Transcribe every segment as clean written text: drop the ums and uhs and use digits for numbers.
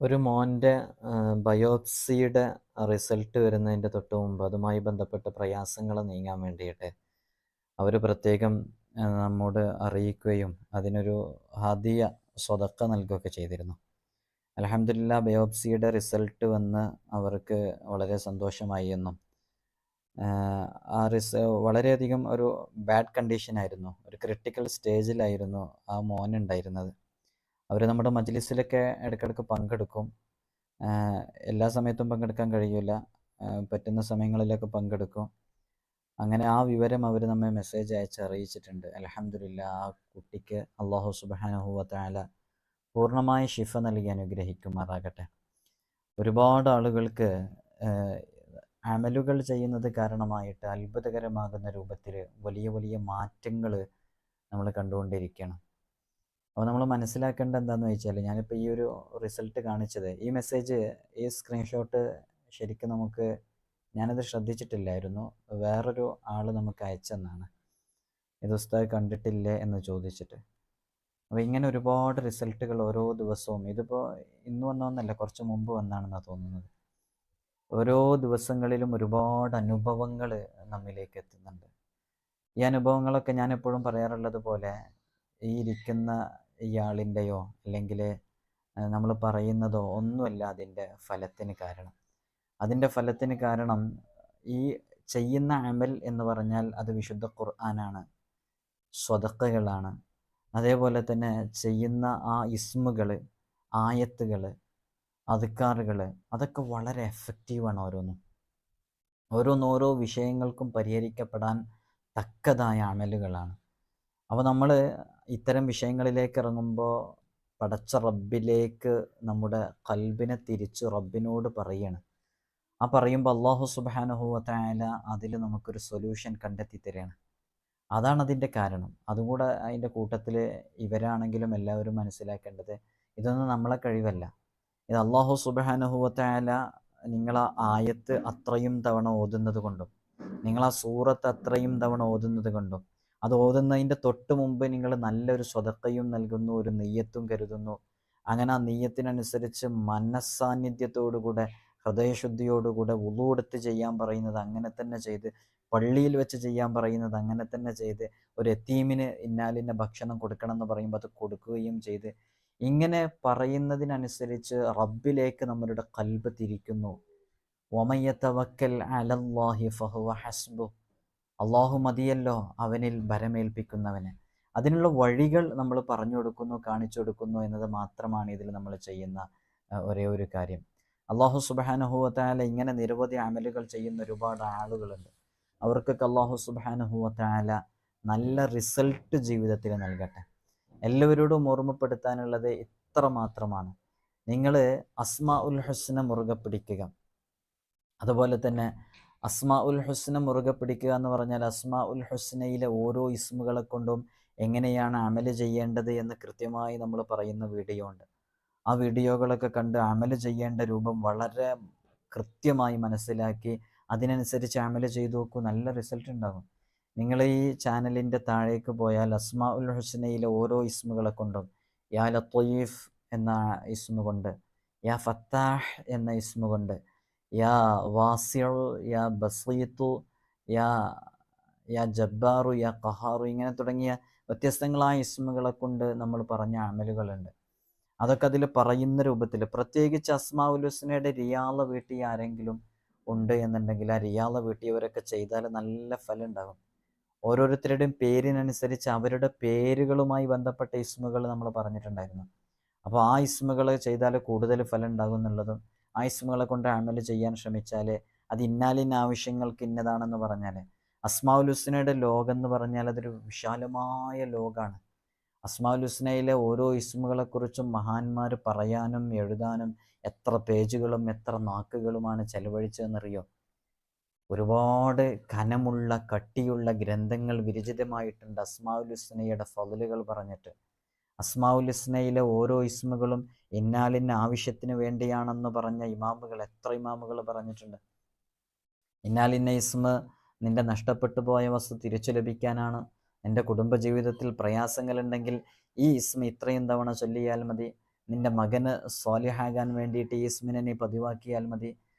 ഒരു മോൻ്റെ ബയോപ്സിയുടെ റിസൾട്ട് വരുന്നതിൻ്റെ തൊട്ട് മുമ്പ് അതുമായി ബന്ധപ്പെട്ട പ്രയാസങ്ങൾ നീങ്ങാൻ വേണ്ടിയിട്ട് അവർ പ്രത്യേകം നമ്മോട് അറിയിക്കുകയും അതിനൊരു ഹദിയ സ്വതക്ക നൽകുകയൊക്കെ ചെയ്തിരുന്നു. അൽഹംദുലില്ലാ ബയോപ്സിയുടെ റിസൾട്ട് വന്ന് അവർക്ക് വളരെ സന്തോഷമായി എന്നും ആ വളരെയധികം ഒരു ബാഡ് കണ്ടീഷനായിരുന്നു, ഒരു ക്രിട്ടിക്കൽ സ്റ്റേജിലായിരുന്നു ആ മോനുണ്ടായിരുന്നത്. അവർ നമ്മുടെ മജ്ലിസിലൊക്കെ ഇടയ്ക്കിടയ്ക്ക് പങ്കെടുക്കും. എല്ലാ സമയത്തും പങ്കെടുക്കാൻ കഴിയില്ല, പറ്റുന്ന സമയങ്ങളിലൊക്കെ പങ്കെടുക്കും. അങ്ങനെ ആ വിവരം അവർ നമ്മെ മെസ്സേജ് അയച്ച് അറിയിച്ചിട്ടുണ്ട്. അൽഹംദുലില്ലാ ആ കുട്ടിക്ക് അല്ലാഹു സുബ്ഹാനഹു വ തആല പൂർണ്ണമായ ശിഫ നൽകി അനുഗ്രഹിക്കുമാറാകട്ടെ. ഒരുപാട് ആളുകൾക്ക് അമലുകൾ ചെയ്യുന്നത് കാരണമായിട്ട് അത്ഭുതകരമാകുന്ന രൂപത്തിൽ വലിയ വലിയ മാറ്റങ്ങൾ നമ്മൾ കണ്ടുകൊണ്ടിരിക്കുകയാണ്. അപ്പോൾ നമ്മൾ മനസ്സിലാക്കേണ്ട എന്താണെന്ന് വെച്ചാൽ, ഞാനിപ്പോൾ ഈ ഒരു റിസൾട്ട് കാണിച്ചത്, ഈ മെസ്സേജ്, ഈ സ്ക്രീൻഷോട്ട് ശരിക്കും ഞാനത് ശ്രദ്ധിച്ചിട്ടില്ലായിരുന്നു. വേറൊരു ആൾ നമുക്ക് അയച്ചെന്നാണ്, ഇത് ഉസ്താദ് കണ്ടിട്ടില്ലേ എന്ന് ചോദിച്ചിട്ട്. അപ്പോൾ ഇങ്ങനെ ഒരുപാട് റിസൾട്ടുകൾ ഓരോ ദിവസവും, ഇതിപ്പോൾ ഇന്ന് വന്നൊന്നല്ല, കുറച്ച് മുമ്പ് വന്നാണെന്നാണ് തോന്നുന്നത്. ഓരോ ദിവസങ്ങളിലും ഒരുപാട് അനുഭവങ്ങൾ നമ്മിലേക്ക് എത്തുന്നുണ്ട്. ഈ അനുഭവങ്ങളൊക്കെ ഞാൻ എപ്പോഴും പറയാറുള്ളത് പോലെ, ഈ ഇരിക്കുന്ന ഇയാളിൻ്റെയോ അല്ലെങ്കിൽ നമ്മൾ പറയുന്നതോ ഒന്നുമല്ല അതിൻ്റെ ഫലത്തിന് കാരണം. അതിൻ്റെ ഫലത്തിന് കാരണം ഈ ചെയ്യുന്ന അമൽ എന്ന് പറഞ്ഞാൽ അത് വിശുദ്ധ ഖുർആനാണ്, സ്വതക്കകളാണ്. അതേപോലെ തന്നെ ചെയ്യുന്ന ആ ഇസ്മുകൾ, ആയത്തുകൾ, അദ്കാറുകൾ, അതൊക്കെ വളരെ എഫക്റ്റീവാണ്. ഓരോ വിഷയങ്ങൾക്കും പരിഹരിക്കപ്പെടാൻ തക്കതായ അമലുകളാണ്. അപ്പോൾ നമ്മൾ ഇത്തരം വിഷയങ്ങളിലേക്ക് ഇറങ്ങുമ്പോൾ പടച്ച റബ്ബിലേക്ക് നമ്മുടെ ഖൽബിനെ തിരിച്ച് റബ്ബിനോട് പറയണം. ആ പറയുമ്പോൾ അല്ലാഹു സുബ്ഹാനഹു വ തആല അതിൽ നമുക്കൊരു സൊല്യൂഷൻ കണ്ടെത്തി തരികയാണ്. അതാണ് അതിൻ്റെ കാരണം. അതുകൂടെ അതിൻ്റെ കൂട്ടത്തിൽ ഇവരാണെങ്കിലും എല്ലാവരും മനസ്സിലാക്കേണ്ടത്, ഇതൊന്നും നമ്മളെ കഴിവല്ല. ഇത് അല്ലാഹു സുബ്ഹാനഹു വ തആല നിങ്ങളാ ആയത്ത് അത്രയും തവണ ഓതുന്നത് കൊണ്ടും, നിങ്ങളാ സൂറത്ത് അത്രയും തവണ ഓതുന്നത് കൊണ്ടും, അത് ഓതുന്നതിൻ്റെ തൊട്ട് മുമ്പ് നിങ്ങൾ നല്ലൊരു സ്വതക്കയും നൽകുന്നു, ഒരു നെയ്യത്തും കരുതുന്നു. അങ്ങനെ ആ നെയ്യത്തിനനുസരിച്ച് മനസ്സാന്നിധ്യത്തോടുകൂടെ, ഹൃദയശുദ്ധിയോടുകൂടെ വുളു എടുത്ത് ചെയ്യാൻ പറയുന്നത് അങ്ങനെ തന്നെ ചെയ്ത്, പള്ളിയിൽ വെച്ച് ചെയ്യാൻ പറയുന്നത് അങ്ങനെ തന്നെ ചെയ്ത്, ഒരു യതീമിന് ഇന്നാലിന്ന ഭക്ഷണം കൊടുക്കണം എന്ന് പറയുമ്പോൾ അത് കൊടുക്കുകയും ചെയ്ത്, ഇങ്ങനെ പറയുന്നതിനനുസരിച്ച് റബ്ബിലേക്ക് നമ്മളുടെ ഖൽബ് തിരിക്കുന്നു. വമൻ യതവക്കൽ അലല്ലാഹി ഫഹുവ ഹസ്ബുഹ്, അള്ളാഹു മതിയല്ലോ അവനിൽ ഭരമേൽപ്പിക്കുന്നവന്. അതിനുള്ള വഴികൾ നമ്മൾ പറഞ്ഞു കൊടുക്കുന്നു, കാണിച്ചു കൊടുക്കുന്നു എന്നത് മാത്രമാണ് ഇതിൽ നമ്മൾ ചെയ്യുന്ന ഒരേ ഒരു കാര്യം. അള്ളാഹു സുബ്ഹാനഹു വ തആല ഇങ്ങനെ നിരവധി അമലുകൾ ചെയ്യുന്ന ഒരുപാട് ആളുകളുണ്ട്. അവർക്കൊക്കെ അള്ളാഹു സുബ്ഹാനഹു വ തആല നല്ല റിസൾട്ട് ജീവിതത്തിൽ നൽകട്ടെ. എല്ലാവരോടും ഓർമ്മപ്പെടുത്താനുള്ളത് ഇത്ര മാത്രമാണ്: നിങ്ങൾ അസ്മാഉൽ ഹുസ്ന മുറുകെ പിടിക്കുക. അതുപോലെ തന്നെ അസ്മാഉൽ ഹുസ്ന മുറുകെ പിടിക്കുക എന്ന് പറഞ്ഞാൽ അസ്മാഉൽ ഹുസ്നയിലെ ഓരോ ഇസ്മുകളെ കൊണ്ടും എങ്ങനെയാണ് അമല് ചെയ്യേണ്ടത് എന്ന് കൃത്യമായി നമ്മൾ പറയുന്ന വീഡിയോ ഉണ്ട്. ആ വീഡിയോകളൊക്കെ കണ്ട് അമല് ചെയ്യേണ്ട രൂപം വളരെ കൃത്യമായി മനസ്സിലാക്കി അതിനനുസരിച്ച് അമല് ചെയ്തു നോക്കൂ, നല്ല റിസൾട്ട് ഉണ്ടാകും. നിങ്ങൾ ഈ ചാനലിൻ്റെ താഴേക്ക് പോയാൽ അസ്മാഉൽ ഹുസ്നയിലെ ഓരോ ഇസ്മുകളെ കൊണ്ടും, യാ ലത്തീഫ് എന്ന ഇസ്മു കൊണ്ട്, യാ ഫത്താഹ് എന്ന ഇസ്മു കൊണ്ട്, യാ വാസിഉ, യാ ബസീത്തു, യാ യാ ജബ്ബാറു, യാ ഖഹാറു, ഇങ്ങനെ തുടങ്ങിയ വ്യത്യസ്തങ്ങളായ ഇസ്മുകളെ കൊണ്ട് നമ്മൾ പറഞ്ഞ അമലുകളുണ്ട്. അതൊക്കെ അതിൽ പറയുന്ന രൂപത്തിൽ, പ്രത്യേകിച്ച് അസ്മാഉൽ ഹുസ്നയുടെ റിയാള വീട്ടിൽ ആരെങ്കിലും ഉണ്ട് എന്നുണ്ടെങ്കിൽ ആ റിയാള വീട്ടിയവരൊക്കെ ചെയ്താൽ നല്ല ഫലം ഉണ്ടാകും. ഓരോരുത്തരുടെയും പേരിനനുസരിച്ച് അവരുടെ പേരുകളുമായി ബന്ധപ്പെട്ട ഇസ്മുകൾ നമ്മൾ പറഞ്ഞിട്ടുണ്ടായിരുന്നു. അപ്പോൾ ആ ഇസ്മുകൾ ചെയ്താൽ കൂടുതൽ ഫലം ഉണ്ടാകും എന്നുള്ളതും, ആ ഇസ്മുകളെ കൊണ്ട് അമൽ ചെയ്യാൻ ശ്രമിച്ചാൽ അത് ഇന്നാലിന്ന ആവശ്യങ്ങൾക്ക് ഇന്നതാണെന്ന് പറഞ്ഞാൽ, അസ്മാഉൽ ഹുസ്നയുടെ ലോകം എന്ന് പറഞ്ഞാൽ അതൊരു വിശാലമായ ലോകമാണ്. അസ്മാഉൽ ഹുസ്നയിലെ ഓരോ ഇസ്മുകളെക്കുറിച്ചും മഹാന്മാർ പറയാനും എഴുതാനും എത്ര പേജുകളും എത്ര നാക്കുകളുമാണ് ചെലവഴിച്ചതെന്നറിയോ? ഒരുപാട് കനമുള്ള കട്ടിയുള്ള ഗ്രന്ഥങ്ങൾ വിരചിതമായിട്ടുണ്ട് അസ്മാഉൽ ഹുസ്നയുടെ ഫളലുകൾ പറഞ്ഞിട്ട്. അസ്മാഉൽ ഹുസ്നയിലെ ഓരോ ഇസ്മുകളും ഇന്നാലിന്ന ആവശ്യത്തിന് വേണ്ടിയാണെന്ന് പറഞ്ഞ ഇമാമുകൾ, എത്ര ഇമാമുകൾ പറഞ്ഞിട്ടുണ്ട്. ഇന്നാലിന്ന ഇസ്മ നിന്റെ നഷ്ടപ്പെട്ടു പോയ വസ്തു തിരിച്ചു ലഭിക്കാനാണ്. നിന്റെ കുടുംബജീവിതത്തിൽ പ്രയാസങ്ങളുണ്ടെങ്കിൽ ഈ ഇസ്മ ഇത്രയും തവണ ചൊല്ലിയാൽ മതി. നിൻ്റെ മകന് സ്വാലിഹാകാൻ വേണ്ടിയിട്ട് ഈ ഇസ്മിനെ നീ പതിവാക്കിയാൽ മതി.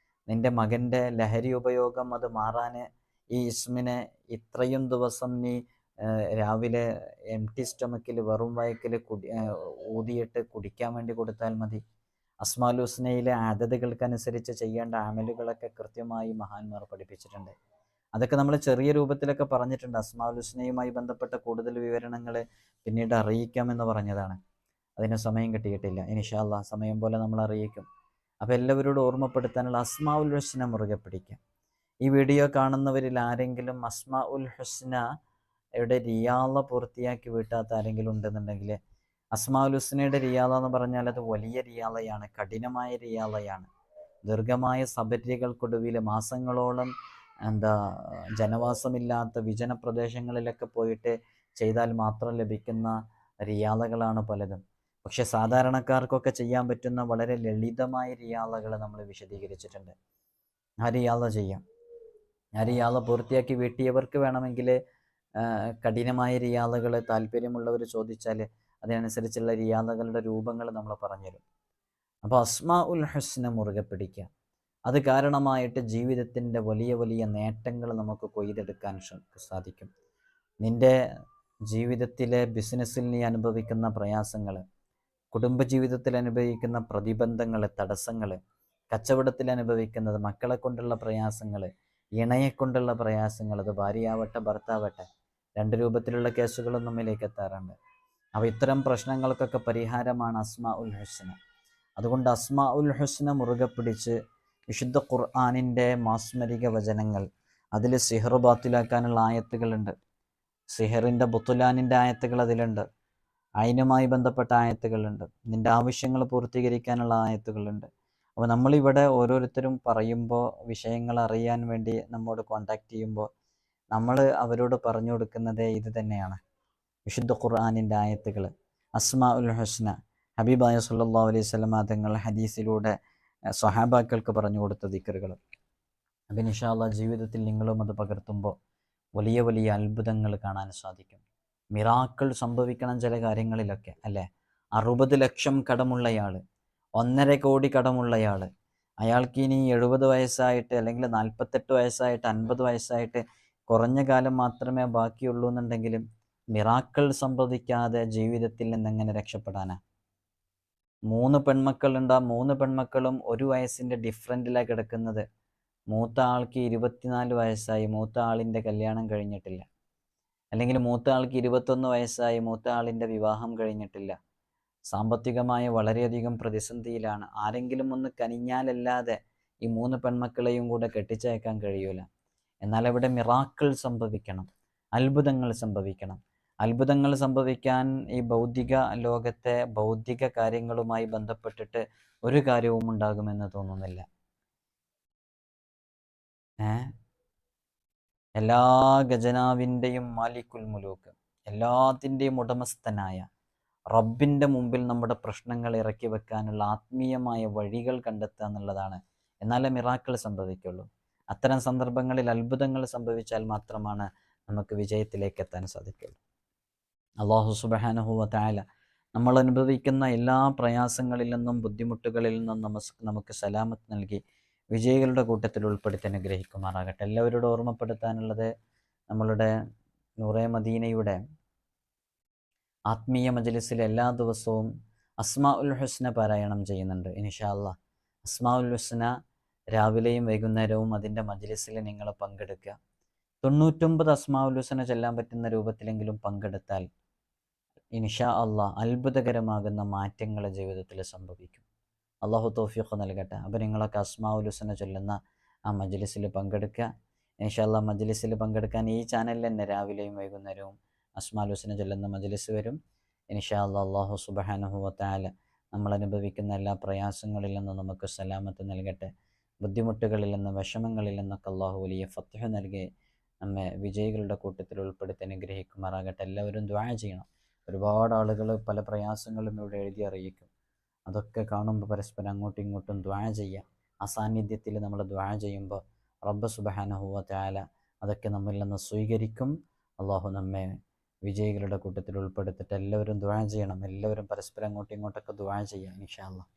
നിൻ്റെ മകൻ്റെ ലഹരി ഉപയോഗം അത് മാറാൻ ഈ ഇസ്മിനെ ഇത്രയും ദിവസം നീ രാവിലെ എംപ്റ്റി സ്റ്റൊമക്കിൽ വെറും വയക്കിൽ ഊതിയിട്ട് കുടിക്കാൻ വേണ്ടി കൊടുത്താൽ മതി. അസ്മാഉൽ ഹുസ്നയിലെ അദദുകൾക്കനുസരിച്ച് ചെയ്യേണ്ട അമലുകളൊക്കെ കൃത്യമായി മഹാന്മാർ പഠിപ്പിച്ചിട്ടുണ്ട്. അതൊക്കെ നമ്മൾ ചെറിയ രൂപത്തിലൊക്കെ പറഞ്ഞിട്ടുണ്ട്. അസ്മാഉൽ ഹുസ്നയുമായി ബന്ധപ്പെട്ട കൂടുതൽ വിവരണങ്ങൾ പിന്നീട് അറിയിക്കാമെന്ന് പറഞ്ഞതാണ്. അതിന് സമയം കിട്ടിയിട്ടില്ല. ഇൻഷാ അല്ലാഹ് സമയം പോലെ നമ്മൾ അറിയിക്കും. അപ്പോൾ എല്ലാവരോടും ഓർമ്മപ്പെടുത്താനുള്ള അസ്മാഉൽ ഹുസ്ന മുറുകെ പിടിക്കാം. ഈ വീഡിയോ കാണുന്നവരിൽ ആരെങ്കിലും അസ്മാഉൽ ഹുസ്നയുടെ റിയാള പൂർത്തിയാക്കി വീട്ടാത്ത ആരെങ്കിലും ഉണ്ടെന്നുണ്ടെങ്കിൽ, അസ്മാഉൽ ഹുസ്നയുടെ റിയാള എന്ന് പറഞ്ഞാൽ അത് വലിയ റിയാളയാണ്, കഠിനമായ റിയാളയാണ്. ദീർഘമായ സബരികൾക്കൊടുവിൽ മാസങ്ങളോളം ജനവാസമില്ലാത്ത വിജന പ്രദേശങ്ങളിലൊക്കെ പോയിട്ട് ചെയ്താൽ മാത്രം ലഭിക്കുന്ന റിയാളകളാണ് പലതും. പക്ഷെ സാധാരണക്കാർക്കൊക്കെ ചെയ്യാൻ പറ്റുന്ന വളരെ ലളിതമായ റിയാളകൾ നമ്മൾ വിശദീകരിച്ചിട്ടുണ്ട്. ആ റിയാള ചെയ്യാം. ആ റിയാള പൂർത്തിയാക്കി വീട്ടിയവർക്ക് വേണമെങ്കിൽ കഠിനമായ റിയാളകൾ താല്പര്യമുള്ളവർ ചോദിച്ചാൽ അതിനനുസരിച്ചുള്ള റിയാളകളുടെ രൂപങ്ങൾ നമ്മൾ പറഞ്ഞുതരും. അപ്പോൾ അസ്മാഉൽ ഹുസ്ന മുറുകെ പിടിക്കുക. അത് കാരണമായിട്ട് ജീവിതത്തിൻ്റെ വലിയ വലിയ നേട്ടങ്ങൾ നമുക്ക് കൊയ്തെടുക്കാൻ സാധിക്കും. നിൻ്റെ ജീവിതത്തിലെ ബിസിനസ്സിൽ നീ അനുഭവിക്കുന്ന പ്രയാസങ്ങൾ, കുടുംബജീവിതത്തിൽ അനുഭവിക്കുന്ന പ്രതിബന്ധങ്ങൾ, തടസ്സങ്ങൾ, കച്ചവടത്തിൽ അനുഭവിക്കുന്നത്, മക്കളെ കൊണ്ടുള്ള പ്രയാസങ്ങൾ, ഇണയെക്കൊണ്ടുള്ള പ്രയാസങ്ങൾ, അത് ഭാര്യയാവട്ടെ ഭർത്താവട്ടെ, രണ്ട് രൂപത്തിലുള്ള കേസുകളും നമ്മിലേക്ക് എത്താറുണ്ട്. അപ്പോൾ ഇത്തരം പ്രശ്നങ്ങൾക്കൊക്കെ പരിഹാരമാണ് അസ്മാഉൽ ഹുസ്ന. അതുകൊണ്ട് അസ്മാഉൽ ഹുസ്ന മുറുകെ പിടിച്ച് വിശുദ്ധ ഖുർആനിൻ്റെ മാസ്മരിക വചനങ്ങൾ, അതിൽ സിഹർ ബാത്തിലാക്കാനുള്ള ആയത്തുകളുണ്ട്, സിഹറിൻ്റെ ബുത്തുലാനിൻ്റെ ആയത്തുകൾ അതിലുണ്ട്, അതിനുമായി ബന്ധപ്പെട്ട ആയത്തുകളുണ്ട്, നിൻ്റെ ആവശ്യങ്ങൾ പൂർത്തീകരിക്കാനുള്ള ആയത്തുകളുണ്ട്. അപ്പോൾ നമ്മളിവിടെ ഓരോരുത്തരും പറയുമ്പോൾ, വിഷയങ്ങൾ അറിയാൻ വേണ്ടി നമ്മോട് കോൺടാക്റ്റ് ചെയ്യുമ്പോൾ നമ്മൾ അവരോട് പറഞ്ഞു കൊടുക്കുന്നത് ഇത് തന്നെയാണ്. വിശുദ്ധ ഖുർആനിൻ്റെ ആയത്തുകൾ, അസ്മാഉൽ ഹുസ്ന, ഹബീബായ സല്ലല്ലാഹു അലൈഹി വസല്ലം തങ്ങൾ ഹദീസിലൂടെ സ്വഹാബാക്കൾക്ക് പറഞ്ഞു കൊടുത്ത ദിക്റുകൾ. അപ്പം ഇൻഷാ അല്ലാഹ് ജീവിതത്തിൽ നിങ്ങളും അത് പകർത്തുമ്പോൾ വലിയ വലിയ അത്ഭുതങ്ങൾ കാണാൻ സാധിക്കും. മിറാക്കിൾ സംഭവിക്കണം ചില കാര്യങ്ങളിലൊക്കെ, അല്ലേ? 60 ലക്ഷം കടമുള്ളയാൾ, 1.5 കോടി കടമുള്ളയാൾ, അയാൾക്ക് ഇനി 70 വയസ്സായിട്ട് അല്ലെങ്കിൽ 48 വയസ്സായിട്ട് 50 വയസ്സായിട്ട് കുറഞ്ഞ കാലം മാത്രമേ ബാക്കിയുള്ളൂ എന്നുണ്ടെങ്കിലും മിറാക്കിൾ സംഭവിക്കാതെ ജീവിതത്തിൽ നിന്നെങ്ങനെ രക്ഷപ്പെടാനാ? 3 പെൺമക്കളുണ്ട്. ആ 3 പെൺമക്കളും 1 വയസ്സിൻ്റെ ഡിഫറൻറ്റിലാണ് കിടക്കുന്നത്. മൂത്ത ആൾക്ക് 24 വയസ്സായി, മൂത്ത ആളിൻ്റെ കല്യാണം കഴിഞ്ഞിട്ടില്ല. അല്ലെങ്കിൽ മൂത്ത ആൾക്ക് 21 വയസ്സായി, മൂത്ത ആളിൻ്റെ വിവാഹം കഴിഞ്ഞിട്ടില്ല. സാമ്പത്തികമായ വളരെയധികം പ്രതിസന്ധിയിലാണ്. ആരെങ്കിലും ഒന്ന് കനിഞ്ഞാലല്ലാതെ ഈ 3 പെൺമക്കളെയും കൂടെ കെട്ടിച്ചയക്കാൻ കഴിയൂല. എന്നാൽ അവിടെ മിറാക്കിൾ സംഭവിക്കണം, അത്ഭുതങ്ങൾ സംഭവിക്കണം. അത്ഭുതങ്ങൾ സംഭവിക്കാൻ ഈ ഭൗതിക ലോകത്തെ ഭൗതിക കാര്യങ്ങളുമായി ബന്ധപ്പെട്ടിട്ട് ഒരു കാര്യവും ഉണ്ടാകുമെന്ന് തോന്നുന്നില്ല. എല്ലാ ഖജനാവിൻ്റെയും മാലിക്കുൽ മുലൂക്ക്, എല്ലാത്തിൻ്റെയും ഉടമസ്ഥനായ റബ്ബിൻ്റെ മുമ്പിൽ നമ്മുടെ പ്രശ്നങ്ങൾ ഇറക്കി വെക്കാനുള്ള ആത്മീയമായ വഴികൾ കണ്ടെത്തുക എന്നുള്ളതാണ്. എന്നാലേ മിറാക്കിൾ സംഭവിക്കുള്ളൂ. അത്തരം സന്ദർഭങ്ങളിൽ അത്ഭുതങ്ങൾ സംഭവിച്ചാൽ മാത്രമാണ് നമുക്ക് വിജയത്തിലേക്ക് എത്താൻ സാധിക്കുള്ളൂ. അല്ലാഹു സുബ്ഹാനഹു വ തആല നമ്മൾ അനുഭവിക്കുന്ന എല്ലാ പ്രയാസങ്ങളിൽ നിന്നും ബുദ്ധിമുട്ടുകളിൽ നിന്നും നമുക്ക് സലാമത്ത് നൽകി വിജയികളുടെ കൂട്ടത്തിൽ ഉൾപ്പെടുത്തി അനുഗ്രഹിക്കുമാറാകട്ടെ. എല്ലാവരോടും ഓർമ്മപ്പെടുത്താനുള്ളത്, നമ്മളുടെ നൂറെ മദീനയുടെ ആത്മീയ മജ്ലിസിൽ എല്ലാ ദിവസവും അസ്മാഉൽ ഹുസ്ന പാരായണം ചെയ്യുന്നുണ്ട്. ഇൻഷാ അല്ലാഹ് അസ്മാഉൽ ഹുസ്ന രാവിലെയും വൈകുന്നേരവും അതിൻ്റെ മജ്ലിസിൽ നിങ്ങൾ പങ്കെടുക്കുക. 99 അസ്മാഉൽ ഹുസ്ന ചൊല്ലാൻ പറ്റുന്ന രൂപത്തിലെങ്കിലും പങ്കെടുത്താൽ ഇൻഷാ അല്ലാഹ് അത്ഭുതകരമാകുന്ന മാറ്റങ്ങൾ ജീവിതത്തിൽ സംഭവിക്കും. അള്ളാഹു തൗഫീഖ് നൽകട്ടെ. അപ്പോൾ നിങ്ങളൊക്കെ അസ്മാഉൽ ഹുസ്ന ചൊല്ലുന്ന ആ മജ്ലിസിൽ പങ്കെടുക്കുക. ഇൻഷാ അല്ലാഹ് മജ്ലിസിൽ പങ്കെടുക്കാൻ ഈ ചാനലിൽ തന്നെ രാവിലെയും വൈകുന്നേരവും അസ്മാഉൽ ഹുസ്ന ചൊല്ലുന്ന മജ്ലിസ് വരും. ഇൻഷാ അല്ലാഹ് അല്ലാഹു സുബ്ഹാനഹു വ തആല നമ്മൾ അനുഭവിക്കുന്ന എല്ലാ പ്രയാസങ്ങളിൽ നിന്നും നമുക്ക് സലാമത്ത് നൽകട്ടെ. ബുദ്ധിമുട്ടുകളിൽ നിന്ന്, വിഷമങ്ങളിൽ നിന്നൊക്കെ അള്ളാഹു വലിയ ഫത്ഹ് നൽകി നമ്മെ വിജയികളുടെ കൂട്ടത്തിൽ ഉൾപ്പെടുത്തി അനുഗ്രഹിക്കുമാറാകട്ടെ. എല്ലാവരും ദുആ ചെയ്യണം. ഒരുപാട് ആളുകൾ പല പ്രയാസങ്ങളും ഇവിടെ എഴുതി അറിയിക്കും. അതൊക്കെ കാണുമ്പോൾ പരസ്പരം അങ്ങോട്ടും ഇങ്ങോട്ടും ദുആ ചെയ്യുക. ആ സാന്നിധ്യത്തിൽ നമ്മൾ ദുആ ചെയ്യുമ്പോൾ റബ്ബ് സുബ്ഹാനഹു വ തആല അതൊക്കെ നമ്മിൽ നിന്ന് സ്വീകരിക്കും. അള്ളാഹു നമ്മെ വിജയികളുടെ കൂട്ടത്തിൽ ഉൾപ്പെടുത്തിയിട്ട് എല്ലാവരും ദുആ ചെയ്യണം. എല്ലാവരും പരസ്പരം അങ്ങോട്ടും ഇങ്ങോട്ടൊക്കെ ദുആ ചെയ്യാം ഇൻഷാ അല്ലാഹ്.